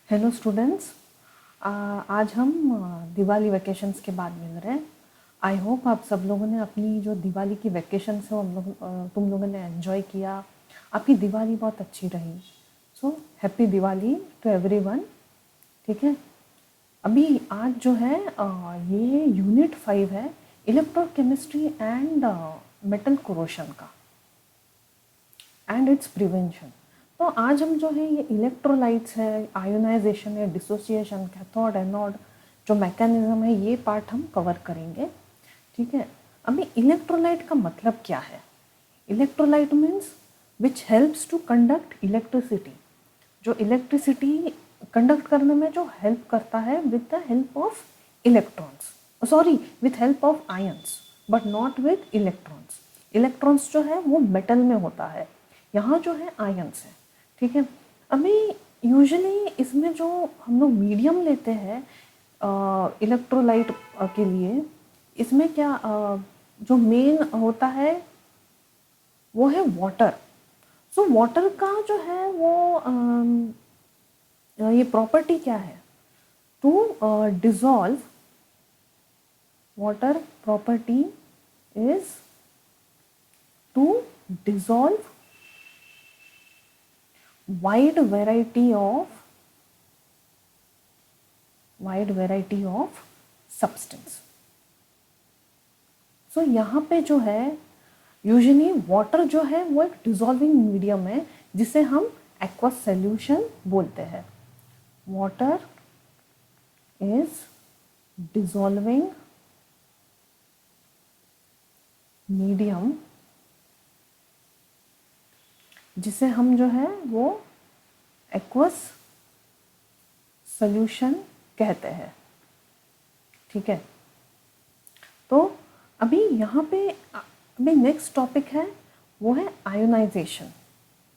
Hello students. आज हम Diwali vacations के बाद मिल रहे हैं। आई होप आप सब लोगों ने अपनी जो दिवाली की वैकेशंस है तुम लोगों ने एंजॉय किया। आपकी दिवाली बहुत अच्छी रही। So happy Diwali to everyone. ठीक है। अभी आज जो है ये यूनिट 5 है, इलेक्ट्रोकेमिस्ट्री एंड मेटल कोरोशन का एंड इट्स प्रिवेंशन। तो आज हम जो है ये इलेक्ट्रोलाइट्स है, आयोनाइजेशन है, डिसोसिएशन, कैथोड एनोड, जो मैकेनिज्म है, ये पार्ट हम कवर करेंगे। ठीक है। अभी इलेक्ट्रोलाइट का मतलब क्या है? Electrolyte means which helps to conduct electricity, जो इलेक्ट्रिसिटी कंडक्ट करने में जो हेल्प करता है with the help of electrons, sorry with help of ions, but not with electrons. Electrons जो है वो मेटल में होता है, यहाँ जो है आयंस है। ठीक है। अभी यूजुअली इसमें जो हम लोग मीडियम लेते हैं इलेक्ट्रोलाइट के लिए, इसमें क्या जो मेन होता है वो है वाटर। सो वाटर का जो है वो ये प्रॉपर्टी क्या है? To dissolve, water property is to dissolve wide variety of substance. So यहाँ पे जो है यूजुअली वाटर जो है वो एक डिसॉल्विंग मीडियम है जिसे हम एक्वस सॉल्यूशन बोलते हैं। वाटर इज डिसॉल्विंग मीडियम जिसे हम जो है वो एक्वस सॉल्यूशन कहते हैं। ठीक है। तो अभी यहाँ पे अभी नेक्स्ट टॉपिक है वो है आयोनाइजेशन।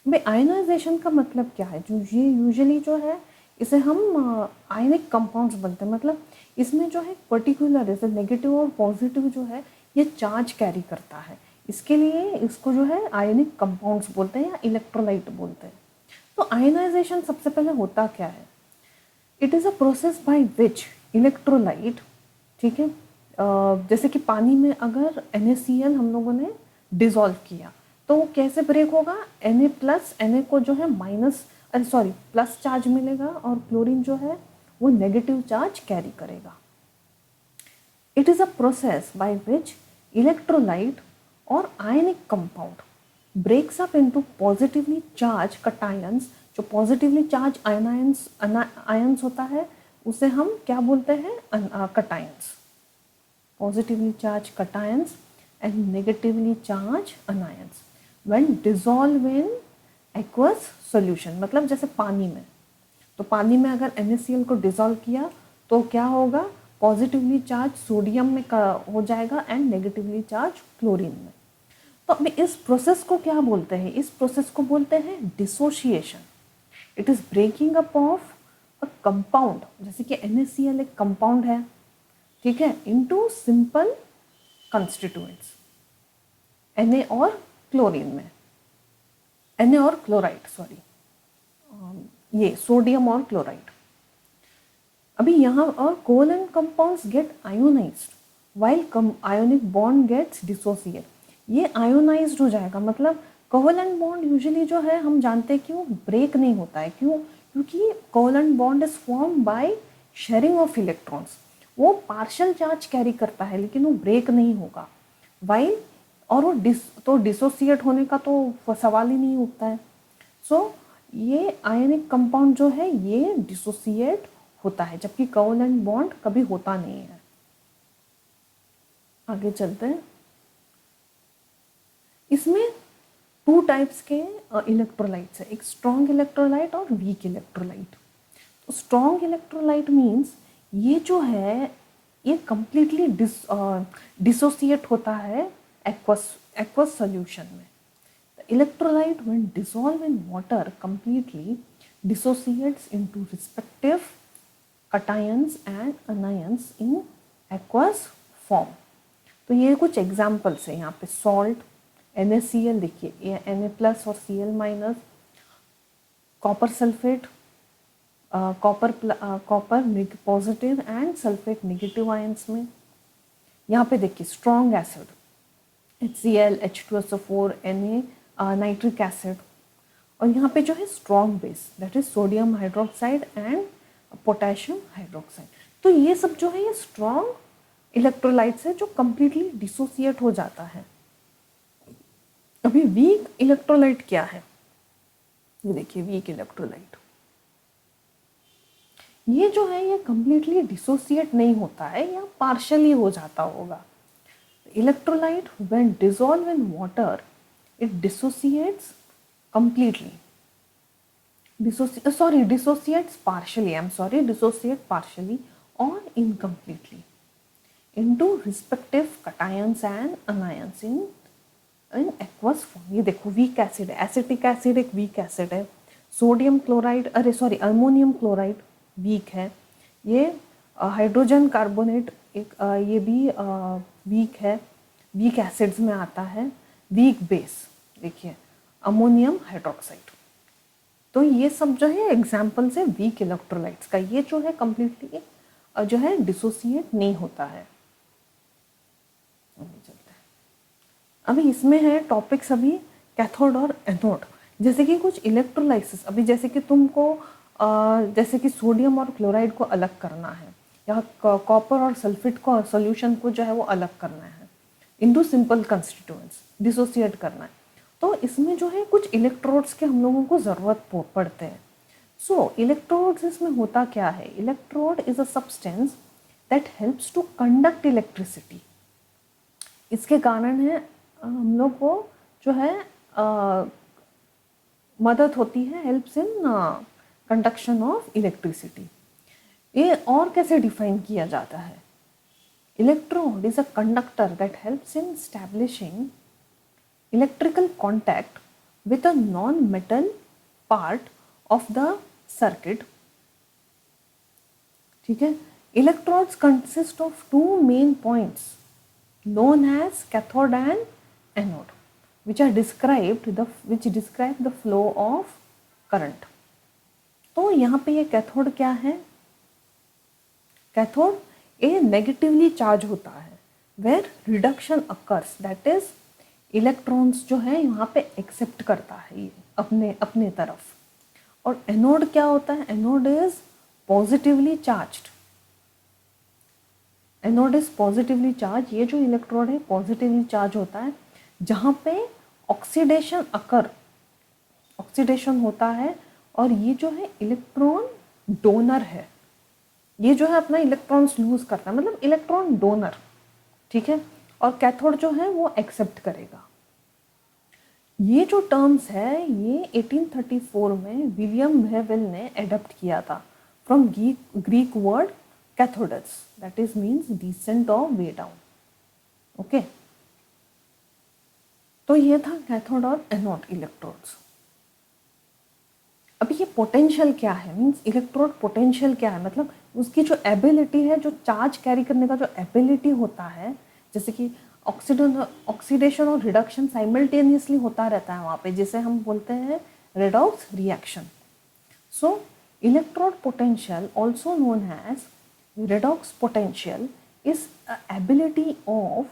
अभी आयोनाइजेशन का मतलब क्या है? जो ये यूजुअली जो है इसे हम आयनिक कंपाउंड्स बनते हैं, मतलब इसमें जो है पर्टिकुलर जैसे नेगेटिव और पॉजिटिव जो है ये चार्ज कैरी करता है, इसके लिए इसको जो है आयनिक कंपाउंड्स बोलते हैं या इलेक्ट्रोलाइट बोलते हैं। तो आयोनाइजेशन सबसे पहले होता क्या है? It is a process by which electrolyte, ठीक है, जैसे कि पानी में अगर NaCl हम लोगों ने डिसॉल्व किया तो वो कैसे ब्रेक होगा? Na प्लस Na को जो है माइनस सॉरी प्लस चार्ज मिलेगा और क्लोरीन जो है वो नेगेटिव चार्ज कैरी करेगा। It is a process by which electrolyte और ionic compound breaks up into positively charge cations. जो पॉजिटिवली चार्ज आयंस होता है उसे हम क्या बोलते हैं? Cations. positively charged cations and negatively charged anions when dissolve in aqueous solution। मतलब जैसे पानी में, तो पानी में अगर NaCl को डिसॉल्व किया तो क्या होगा? पॉजिटिवली चार्ज सोडियम में हो जाएगा एंड नेगेटिवली चार्ज क्लोरीन में। तो अभी इस प्रोसेस को क्या बोलते हैं? इस प्रोसेस को बोलते हैं dissociation. It is breaking up of a compound, जैसे कि NaCl एक कंपाउंड है, ठीक है, इनटू सिंपल कंस्टिट्यूएंट्स Na और क्लोरीन में, Na और क्लोराइड, सॉरी ये सोडियम और क्लोराइड। अभी यहाँ और covalent compounds get ionized while ionic bond gets dissociate. ये आयोनाइज्ड हो जाएगा, मतलब कोवलेंट बॉन्ड यूजुअली जो है हम जानते हैं कि वो ब्रेक नहीं होता है। क्यों? क्योंकि covalent bond is form by sharing of electrons. वो पार्शियल चार्ज कैरी करता है लेकिन वो ब्रेक नहीं होगा। वाइल और वो डिसोसिएट होने का तो सवाल ही नहीं उठता है। सो ये आयनिक कंपाउंड जो है ये डिसोसिएट होता है, जबकि कोवलेंट बॉन्ड कभी होता नहीं है। आगे चलते हैं। इसमें 2 टाइप्स के इलेक्ट्रोलाइट्स है, एक स्ट्रॉन्ग इलेक्ट्रोलाइट और वीक इलेक्ट्रोलाइट। तो स्ट्रॉन्ग इलेक्ट्रोलाइट मीन्स ये जो है ये कंप्लीटली डिसोसिएट होता है एक्वस सॉल्यूशन में। Electrolyte when dissolve in water completely dissociates into respective cations and anions in aqueous form. तो ये कुछ एग्जाम्पल्स है यहाँ पे। सॉल्ट, NaCl, देखिए ये Na प्लस और Cl minus, copper sulphate, copper positive and sulphate negative ions में। यहाँ पे देखिए strong acid HCl, H2SO4, Na, nitric acid, और यहाँ पे जो है strong base that is sodium hydroxide and potassium hydroxide. तो ये सब जो है ये स्ट्रॉन्ग इलेक्ट्रोलाइट्स है जो कंप्लीटली डिसोसिएट हो जाता है। अभी वीक इलेक्ट्रोलाइट क्या है, ये देखिए वीक इलेक्ट्रोलाइट, ये जो है ये कंप्लीटली डिसोसिएट नहीं होता है या पार्शली हो जाता होगा। Electrolyte when dissolve in water it dissociates completely, dissociates partially or incompletely into respective cations and anions in aqueous form। ये देखो वीक एसिड है, एसिटिक एसिड एक वीक एसिड है, sodium chloride ammonium chloride weak है, ये hydrogen carbonate एक ये भी वीक है, वीक एसिड्स में आता है। वीक बेस देखिए अमोनियम हाइड्रोक्साइड। तो ये सब जो है एग्जाम्पल्स है वीक इलेक्ट्रोलाइट्स का। ये जो है कम्प्लीटली जो है डिसोसिएट नहीं होता है। अभी इसमें है टॉपिक्स अभी कैथोड और एनोड। जैसे कि कुछ इलेक्ट्रोलाइसिस, अभी जैसे कि तुमको जैसे कि सोडियम और क्लोराइड को अलग करना है या कॉपर और सल्फेट को सॉल्यूशन को जो है वो अलग करना है इनटू सिंपल कंस्टिट्यूएंट्स, डिसोसिएट करना है, तो इसमें जो है कुछ इलेक्ट्रोड्स के हम लोगों को ज़रूरत पड़ते हैं। सो इलेक्ट्रोड्स इसमें होता क्या है, electrode is a substance that helps to conduct electricity. इसके कारण है हम लोग को जो है मदद होती है, helps in conduction of electricity. ये और कैसे डिफाइन किया जाता है, electrode is a conductor that helps in establishing electrical contact with a non-metal part of the circuit। ठीक है, electrodes consist of two main points known as cathode and anode which describe the flow of current। तो यहाँ पे ये cathode क्या है, cathode ये negatively charge होता है where reduction occurs, that is electrons जो है यहाँ पे एक्सेप्ट करता है ये अपने तरफ। और एनोड क्या होता है, anode is positively charged, anode is positively charge. ये जो इलेक्ट्रोड है पॉजिटिवली चार्ज होता है, जहाँ पे ऑक्सीडेशन होता है, और ये जो है इलेक्ट्रॉन डोनर है, ये जो है अपना इलेक्ट्रॉन्स लूज करता है, मतलब इलेक्ट्रॉन डोनर। ठीक है, और कैथोड जो है वो एक्सेप्ट करेगा। ये जो टर्म्स है ये 1834 में विलियम वेवेल ने एडप्ट किया था from Greek word kathodos, that is means descent of way down. Okay, तो ये था कैथोड और एनोड इलेक्ट्रोड्स। अभी ये पोटेंशियल क्या है, मीन्स इलेक्ट्रोड पोटेंशियल क्या है, मतलब उसकी जो एबिलिटी है, जो चार्ज कैरी करने का जो एबिलिटी होता है, जैसे कि ऑक्सीडेशन और रिडक्शन साइमल्टेनियसली होता रहता है वहाँ पे, जिसे हम बोलते हैं redox reaction. So electrode potential also known as redox potential is ability of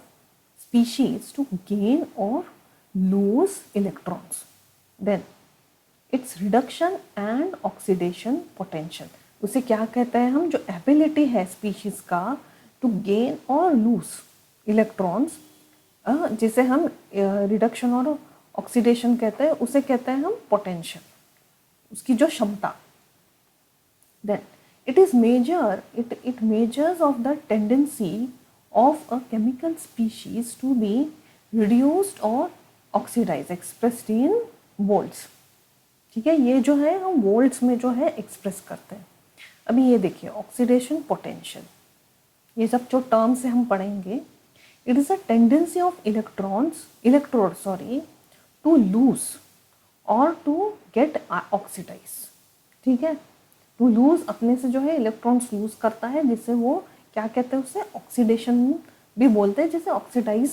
species to gain और lose electrons, then it's reduction and oxidation potential. उसे क्या कहते हैं हम, जो एबिलिटी है स्पीशीज का टू गेन और लूज इलेक्ट्रॉन्स, जिसे हम रिडक्शन और ऑक्सीडेशन कहते हैं, उसे कहते हैं हम पोटेंशियल, उसकी जो क्षमता। Then it measures of the tendency of a chemical species to be reduced or oxidized, expressed in volts। ठीक है, ये जो है हम वोल्ट्स में जो है एक्सप्रेस करते हैं। अभी ये देखिए ऑक्सीडेशन पोटेंशियल, ये सब जो टर्म्स से हम पढ़ेंगे, it is a tendency of electrode to lose और टू गेट ऑक्सीडाइज। ठीक है, टू लूज अपने से जो है इलेक्ट्रॉन्स लूज करता है, जिसे वो क्या कहते हैं, उसे ऑक्सीडेशन भी बोलते हैं, जिसे ऑक्सीडाइज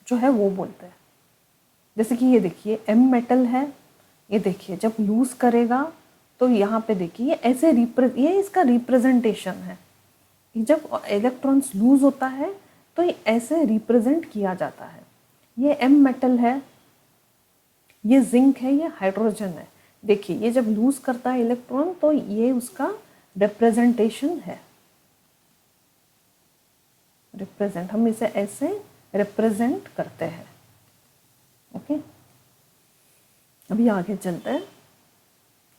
जो है वो बोलते हैं। जैसे कि ये देखिए एम मेटल है, ये देखिए जब लूज करेगा तो यहाँ पे देखिए ऐसे ये इसका रिप्रेजेंटेशन है। जब इलेक्ट्रॉन्स लूज होता है तो ये ऐसे रिप्रेजेंट किया जाता है। ये एम मेटल है, ये जिंक है, ये हाइड्रोजन है। देखिए ये जब लूज करता है इलेक्ट्रॉन तो ये उसका रिप्रेजेंटेशन है। रिप्रेजेंट, हम इसे ऐसे रिप्रेजेंट करते हैं। ओके, अभी आगे चलते हैं।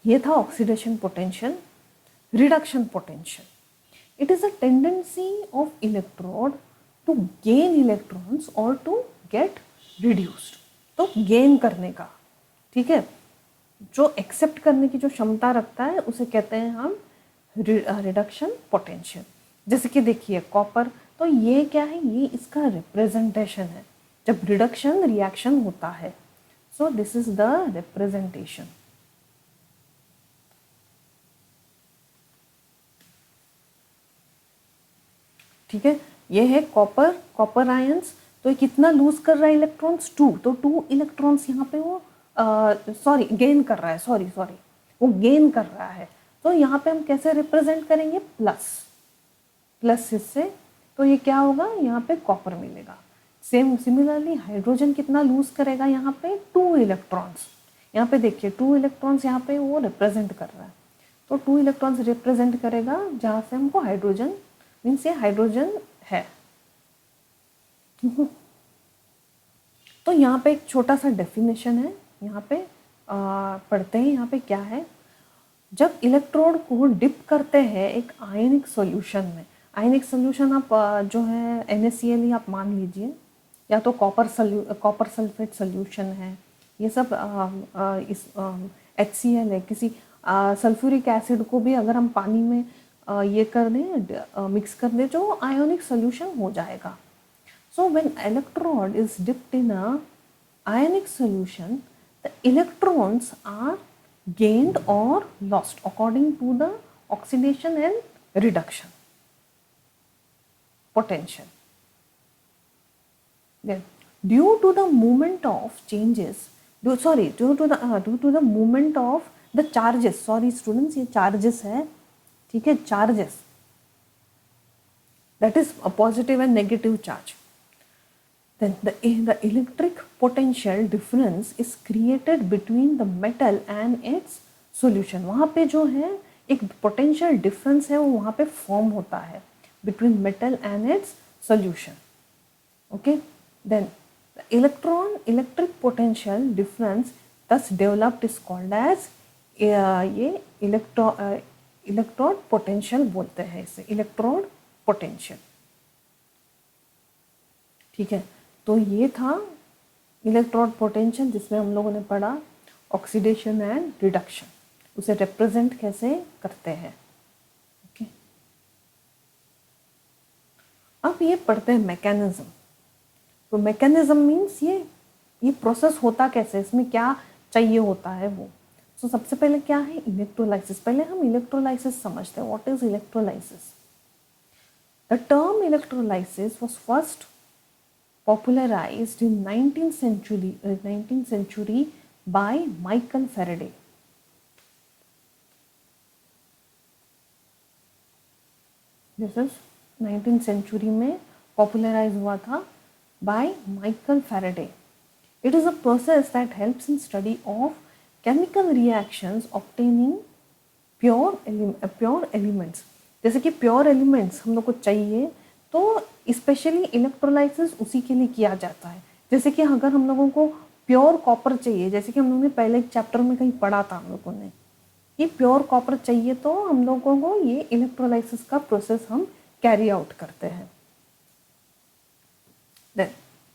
ये था oxidation potential. Reduction potential, it is a tendency of electrode to gain electrons और टू गेट रिड्यूस्ड। तो गेन करने का, ठीक है, जो एक्सेप्ट करने की जो क्षमता रखता है उसे कहते हैं हम रिडक्शन पोटेंशियल। जैसे कि देखिए कॉपर, तो ये क्या है, ये इसका रिप्रेजेंटेशन है जब रिडक्शन रिएक्शन होता है। So this is the representation. ठीक है, ये है कॉपर आयंस। तो ये कितना लूज कर रहा है इलेक्ट्रॉन्स, 2। तो 2 इलेक्ट्रॉन्स यहाँ पे वो गेन कर रहा है, सॉरी वो गेन कर रहा है। तो यहाँ पे हम कैसे रिप्रेजेंट करेंगे, प्लस इससे, तो ये क्या होगा, यहाँ पे कॉपर मिलेगा। सिमिलरली हाइड्रोजन कितना लूज करेगा, यहाँ पे 2 इलेक्ट्रॉन्स। यहाँ पे देखिए 2 इलेक्ट्रॉन्स यहाँ पे वो रिप्रेजेंट कर रहा है। तो 2 इलेक्ट्रॉन्स रिप्रेजेंट करेगा जहाँ से हमको हाइड्रोजन, मीन्स ये हाइड्रोजन है। तो यहाँ पे एक छोटा सा डेफिनेशन है, यहाँ पे पढ़ते हैं। यहाँ पे क्या है, जब इलेक्ट्रोड को डिप करते हैं एक आयनिक सॉल्यूशन में, आयनिक सॉल्यूशन आप जो है NaCl ही आप मान लीजिए, या तो कॉपर सल्फेट सॉल्यूशन है, ये सब इस HCl है। किसी सल्फ्यूरिक एसिड को भी अगर हम पानी में ये कर दें, मिक्स कर दें, जो आयोनिक सॉल्यूशन हो जाएगा। So when electrode is dipped in a ionic solution, the electrons are gained or lost according to the oxidation and reduction potential. Then, due to the movement of changes, due to the movement of the charges, sorry students, ये charges है, ठीक है, charges, that is a positive and negative charge. Then the electric potential difference is created between the metal and its solution. वहाँ पे जो है एक potential difference है, वो वहाँ पे form होता है between metal and its solution. Okay, then the electric potential difference thus developed is called as ये electrode potential बोलते हैं इसे, electrode potential। ठीक है, तो ये था इलेक्ट्रोड पोटेंशियल, जिसमें हम लोगों ने पढ़ा ऑक्सीडेशन एंड रिडक्शन, उसे रिप्रेजेंट कैसे करते हैं। ओके, अब ये पढ़ते हैं मैकेनिज्म। तो मैकेनिज्म मीन्स ये प्रोसेस होता कैसे, इसमें क्या चाहिए होता है वो। तो सबसे पहले क्या है, इलेक्ट्रोलाइसिस। पहले हम इलेक्ट्रोलाइसिस समझते हैं, what is electrolysis. The term electrolysis was first popularized in 19th century by Michael Faraday. This is 19th century में popularize हुआ था by Michael Faraday. It is a process that helps in study of chemical reactions obtaining pure elements. जैसे कि pure elements हम लोग को चाहिए, तो स्पेशली इलेक्ट्रोलाइसिस उसी के लिए किया जाता है। जैसे कि अगर हम लोगों को प्योर कॉपर चाहिए, जैसे कि हम लोगों ने पहले एक चैप्टर में कहीं पढ़ा था हम लोगों ने, ये प्योर कॉपर चाहिए, तो हम लोगों को ये इलेक्ट्रोलाइसिस का प्रोसेस हम कैरी आउट करते हैं। देन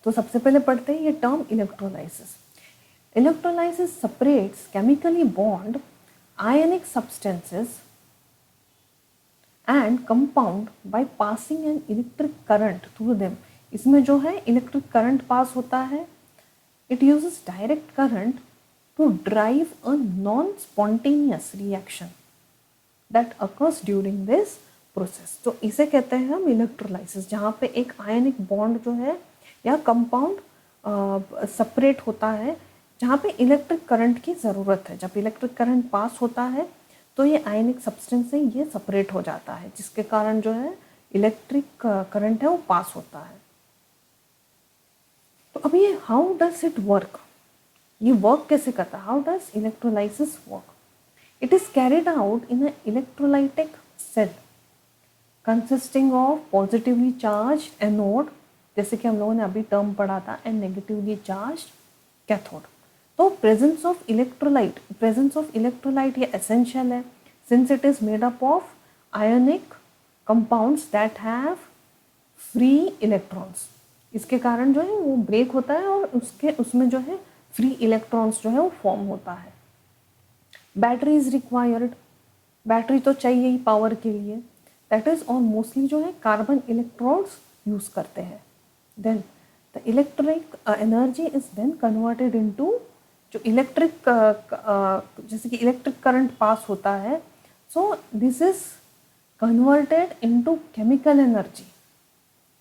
तो सबसे पहले पढ़ते हैं ये term electrolysis. Electrolysis separates chemically bond ionic substances and compound by passing an electric current through them. इसमें जो है इलेक्ट्रिक करंट पास होता है। It uses direct current to drive a non spontaneous reaction that occurs during this process. तो इसे कहते हैं हम इलेक्ट्रोलाइसिस, जहाँ पे एक आयनिक बॉन्ड जो है या कंपाउंड सेपरेट होता है, जहाँ पे इलेक्ट्रिक करंट की ज़रूरत है। जब इलेक्ट्रिक करंट पास होता है तो ये आयनिक सब्सटेंस से ये सेपरेट हो जाता है, जिसके कारण जो है इलेक्ट्रिक करंट है वो पास होता है। तो अब ये हाउ डज इट वर्क, ये वर्क कैसे करता है, how does electrolysis work? It is carried out in a electrolytic cell consisting of positively charge anode, जैसे कि हम लोगों ने अभी टर्म पढ़ा था, एंड नेगेटिवली चार्ज कैथोड। तो प्रेजेंस ऑफ इलेक्ट्रोलाइट ये एसेंशियल है, since it is made up of ionic compounds that have free electrons. इसके कारण जो है वो ब्रेक होता है और उसमें जो है फ्री इलेक्ट्रॉन्स जो है वो फॉर्म होता है। बैटरी इज रिक्वायर्ड, बैटरी तो चाहिए ही पावर के लिए, दैट इज, और मोस्टली जो है कार्बन इलेक्ट्रोड्स यूज करते हैं। Then the electric energy is then converted into, जो इलेक्ट्रिक जैसे कि इलेक्ट्रिक करंट पास होता है, so this is converted into chemical energy.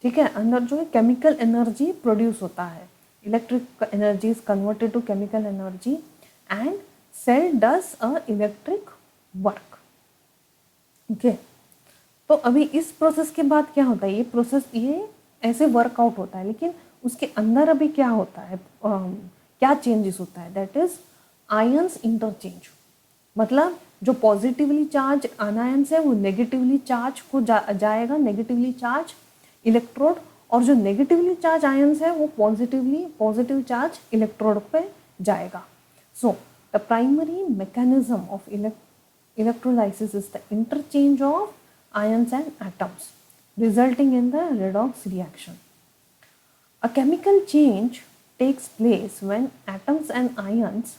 ठीक है, अंदर जो है केमिकल एनर्जी प्रोड्यूस होता है, electric energy is converted to chemical energy and cell does a electric work. Okay, तो अभी इस प्रोसेस के बाद क्या होता है, ये प्रोसेस ये ऐसे वर्कआउट होता है, लेकिन उसके अंदर अभी क्या होता है, क्या चेंजेस होता है, दैट इज आयंस इंटरचेंज। मतलब जो पॉजिटिवली चार्ज आनायंस है वो नेगेटिवली चार्ज को जाएगा, नेगेटिवली चार्ज इलेक्ट्रोड, और जो नेगेटिवली चार्ज आयंस है वो पॉजिटिव चार्ज इलेक्ट्रोड पे जाएगा। So the primary mechanism of electrolysis is the interchange of ions and atoms, resulting in the redox reaction. A chemical change takes place when atoms and ions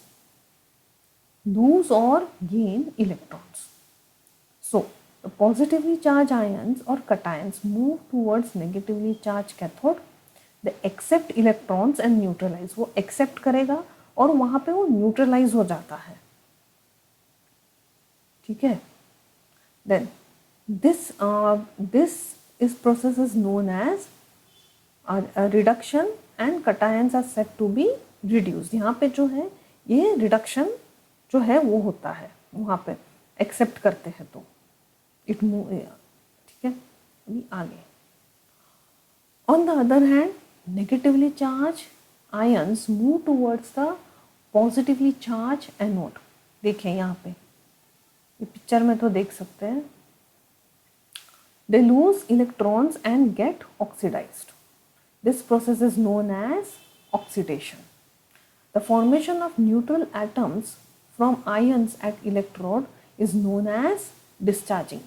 lose or gain electrons. So, the positively charged ions or cations move towards negatively charged cathode. They accept electrons and neutralize. वो accept करेगा और वहाँ पे वो neutralize हो जाता है। ठीक है, then this is process is known as a reduction and cations are said to be reduced। यहाँ पे जो है ये reduction जो है वो होता है, वहाँ पे accept करते हैं तो it move, ठीक है। अभी आगे, on the other hand negatively charged ions move towards the positively charged anode। देखें यहाँ पे ये पिक्चर में तो देख सकते हैं, they lose electrons and get oxidized. This process is known as oxidation. The formation of neutral atoms from ions at electrode is known as discharging.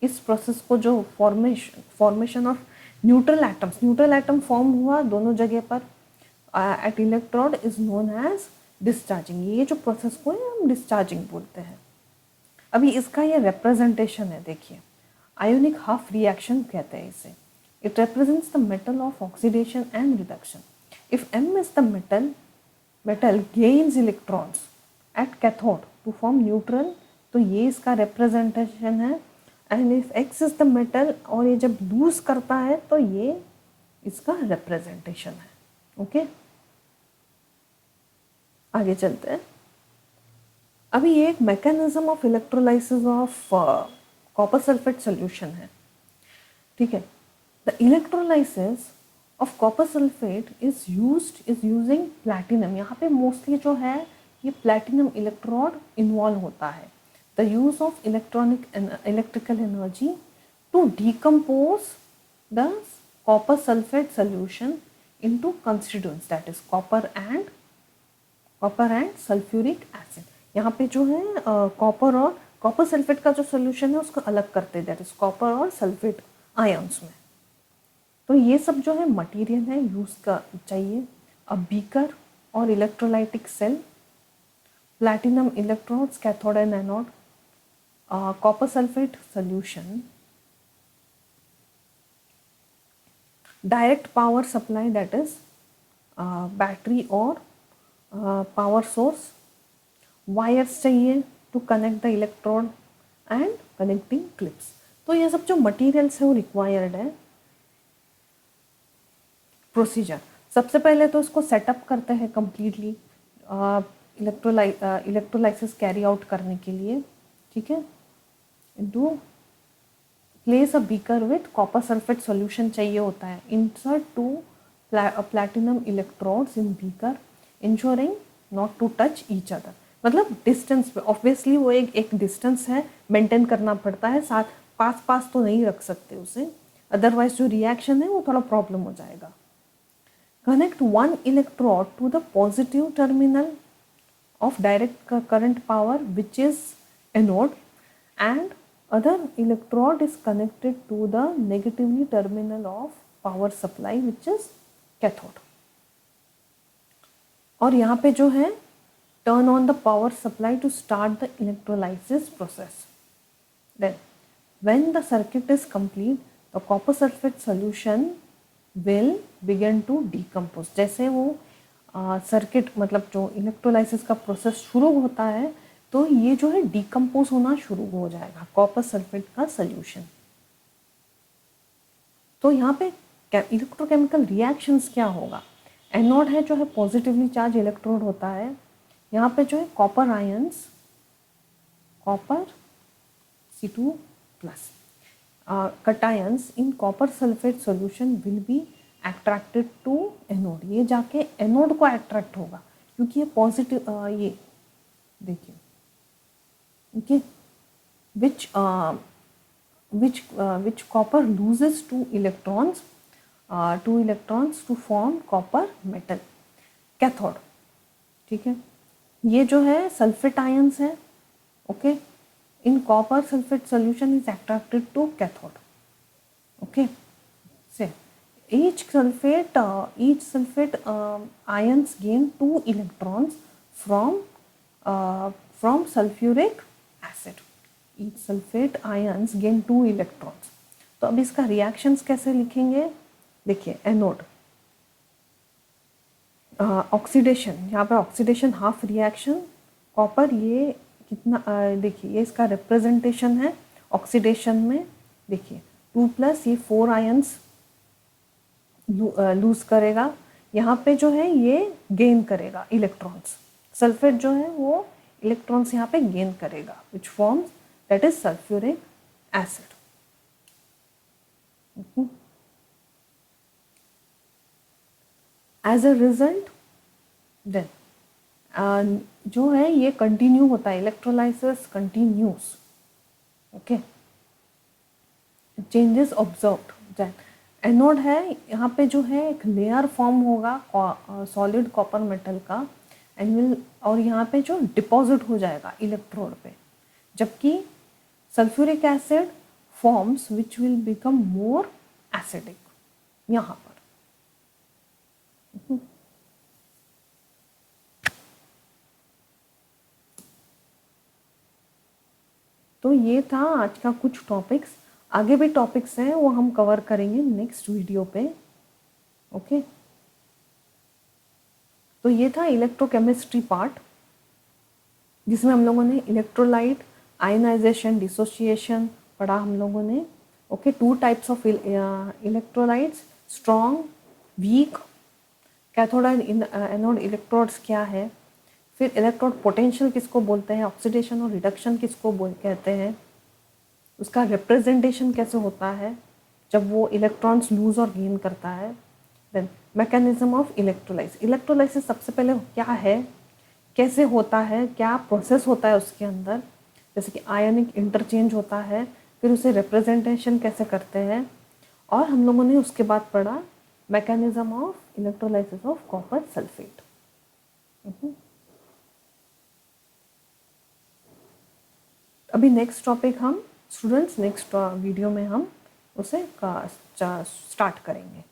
इस प्रोसेस को जो formation of neutral atom form हुआ दोनों जगह पर at electrode is known as discharging. ये जो process को हम डिस्चार्जिंग बोलते हैं। अभी इसका ये रिप्रेजेंटेशन है, देखिए आयोनिक हाफ रिएक्शन कहते हैं इसे। It represents the metal of oxidation and reduction. If M is the metal gains electrons at cathode to form neutral, तो ये इसका रिप्रेजेंटेशन है। And if X is the metal, और ये जब लूज करता है तो ये इसका रिप्रेजेंटेशन है। ओके, आगे चलते हैं। अभी ये एक mechanism of electrolysis of copper sulphate solution है। ठीक है, the electrolysis of copper sulphate is using platinum. यहाँ पे मोस्टली जो है ये प्लैटिनम इलेक्ट्रोड इन्वॉल्व होता है। The use of electrical energy to decompose the copper sulphate solution into constituents, that is copper and sulphuric acid. यहाँ पे जो है कॉपर सल्फेट का जो सोल्यूशन है उसको अलग करते हैं, दैट इज कॉपर और सल्फेट आयंस में। तो ये सब जो है मटेरियल है यूज का चाहिए। अ बीकर और electrolytic cell, platinum electrodes cathode and anode, copper sulphate solution, direct power supply that is battery और पावर सोर्स, वायर्स चाहिए to connect the electrode and connecting clips. तो ये सब जो मटेरियल्स है वो रिक्वायर्ड है। प्रोसीजर, सबसे पहले तो इसको सेटअप करते हैं कम्प्लीटली इलेक्ट्रोलाइसिस कैरी आउट करने के लिए। ठीक है, into place a beaker with copper sulphate solution चाहिए होता है, insert two platinum electrodes in beaker ensuring not to touch each other. मतलब डिस्टेंस पे ऑब्वियसली वो एक डिस्टेंस है, मेंटेन करना पड़ता है, साथ पास पास तो नहीं रख सकते उसे, अदरवाइज जो रिएक्शन है वो थोड़ा प्रॉब्लम हो जाएगा। Connect one electrode to the positive terminal of direct current power which is anode, and other electrode is connected to the negatively terminal of power supply which is cathode। और यहाँ पे जो है turn on the power supply to start the electrolysis process। Then when the circuit is complete, the copper sulfate solution will begin to decompose। जैसे वो circuit मतलब जो electrolysis का प्रोसेस शुरू होता है तो ये जो है डिकम्पोज होना शुरू हो जाएगा कॉपर सल्फेट का सॉल्यूशन। तो यहाँ पे इलेक्ट्रोकेमिकल रिएक्शंस क्या होगा, एनोड है जो है पॉजिटिवली चार्ज इलेक्ट्रोड होता है, यहाँ पे जो है copper ions, copper C2+ cations in copper sulphate solution will be attracted to anode. ये जाके एनोड को अट्रैक्ट होगा क्योंकि ये पॉजिटिव ये देखिए okay which copper loses two electrons to form copper metal cathode। ठीक है, ये जो है सल्फेट आयंस है okay, in copper sulphate solution is attracted to cathode okay. से each sulfate ions gain 2 electrons from sulfuric acid। each sulfate ions gain 2 electrons। तो अब इसका रिएक्शंस कैसे लिखेंगे, देखिए एनोड ऑक्सीडेशन, यहाँ पे ऑक्सीडेशन हाफ रिएक्शन कॉपर, ये कितना देखिए ये इसका रिप्रेजेंटेशन है ऑक्सीडेशन में, देखिए 2+ ये 4 आयंस लूज करेगा, यहाँ पे जो है ये गेन करेगा इलेक्ट्रॉन्स, सल्फेट जो है वो इलेक्ट्रॉन्स यहाँ पे गेन करेगा which forms that is sulphuric acid. As a result then जो है ये कंटिन्यू होता है, electrolysis continues okay. Changes observed then anode है, यहाँ पे जो है एक लेयर फॉर्म होगा सॉलिड कॉपर मेटल का एंड विल, और यहाँ पे जो डिपॉजिट हो जाएगा इलेक्ट्रोड पे, जबकि sulphuric acid forms which will become more acidic यहाँ पर। तो ये था आज का कुछ टॉपिक्स, आगे भी टॉपिक्स हैं वो हम कवर करेंगे नेक्स्ट वीडियो पे ओके। तो ये था इलेक्ट्रोकेमिस्ट्री पार्ट जिसमें हम लोगों ने इलेक्ट्रोलाइट, आयनाइजेशन, डिसोसिएशन पढ़ा हम लोगों ने okay. 2 types of electrolytes, strong, weak, cathode and anode electrodes क्या है, फिर इलेक्ट्रोड पोटेंशियल किसको बोलते हैं, ऑक्सीडेशन और रिडक्शन किसको कहते हैं, उसका रिप्रेजेंटेशन कैसे होता है जब वो इलेक्ट्रॉन्स लूज और गेन करता है। Then mechanism of electrolysis, electrolysis सबसे पहले क्या है, कैसे होता है, क्या प्रोसेस होता है उसके अंदर, जैसे कि आयनिक इंटरचेंज होता है, फिर उसे रिप्रेजेंटेशन कैसे करते हैं, और हम लोगों ने उसके बाद पढ़ा mechanism of electrolysis of copper sulphate. अभी नेक्स्ट टॉपिक हम स्टूडेंट्स नेक्स्ट वीडियो में हम उसे स्टार्ट करेंगे।